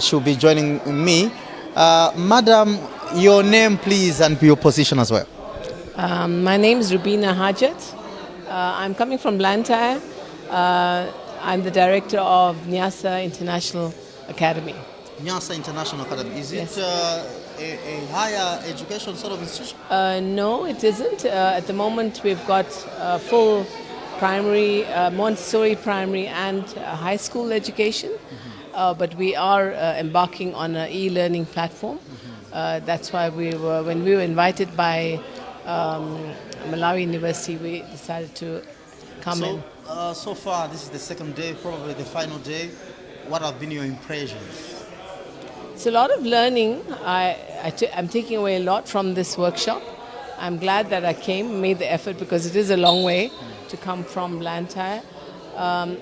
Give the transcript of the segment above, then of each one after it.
She'll be joining me. Madam, your name, please, and your position as well. My name is Rubina Hajat. I'm coming from Blantyre. I'm the director of Nyasa International Academy. Nyasa International Academy. Is Yes. it a higher education sort of institution? No, it isn't. At the moment, we've got full primary, Montessori primary, and high school education. But we are embarking on an e-learning platform. That's why when we were invited by Malawi University, we decided to come in. So far, this is the second day, probably the final day. What have been your impressions? It's a lot of learning. I'm taking away a lot from this workshop. I'm glad that I came, made the effort because it is a long way to come from Blantyre.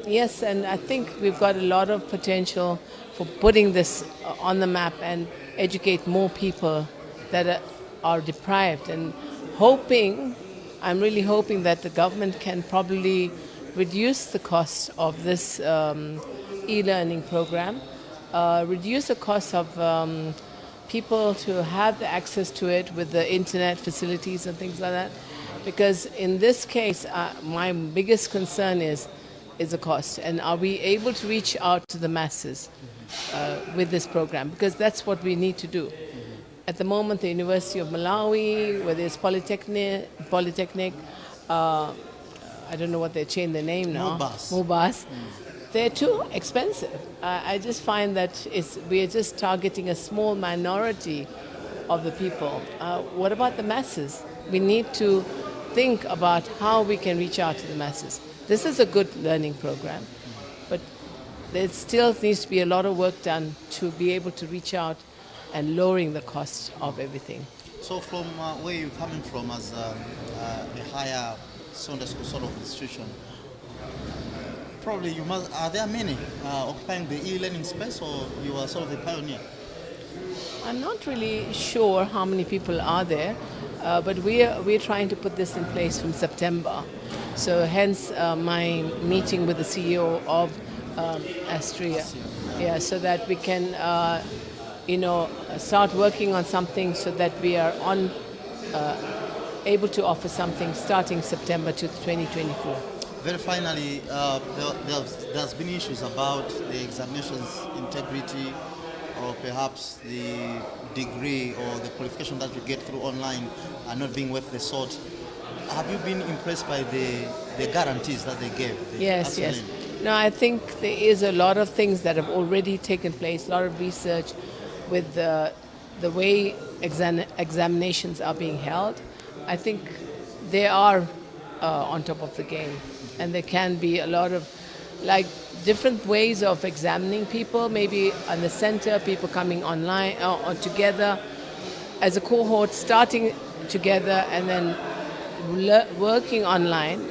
Yes, and I think we've got a lot of potential for putting this on the map and educate more people that are deprived. And I'm really hoping that the government can probably reduce the cost of this e-learning program, reduce the cost of people to have the access to it with the internet facilities and things like that. Because in this case, my biggest concern is the cost. And are we able to reach out to the masses with this program? Because that's what we need to do. At the moment, the University of Malawi, whether it's Polytechnic, I don't know what they changed their name now. MUBAS. They're too expensive. I just find that we are just targeting a small minority of the people. What about the masses? We need to think about how we can reach out to the masses. This is a good learning program, but there still needs to be a lot of work done to be able to reach out and lowering the cost of everything. So from where you're coming from as a higher Sunday school sort of institution, probably are there many occupying the e-learning space, or you are sort of a pioneer? I'm not really sure how many people are there, but we're trying to put this in place from September. So hence my meeting with the CEO of Astria. Yeah, so that we can start working on something so that we are able to offer something starting September to 2024. Very finally, there's been issues about the examinations integrity, or perhaps the degree or the qualification that you get through online are not being worth the salt. Have you been impressed by the guarantees that they gave? Yes. No, I think there is a lot of things that have already taken place, a lot of research with the way examinations are being held. I think they are on top of the game, and there can be a lot of different ways of examining people, maybe on the center, people coming online or together as a cohort, starting together and then working online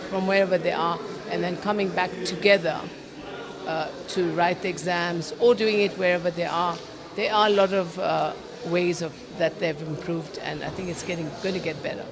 from wherever they are, and then coming back together to write the exams or doing it wherever they are. There are a lot of ways that they've improved, and I think it's going to get better.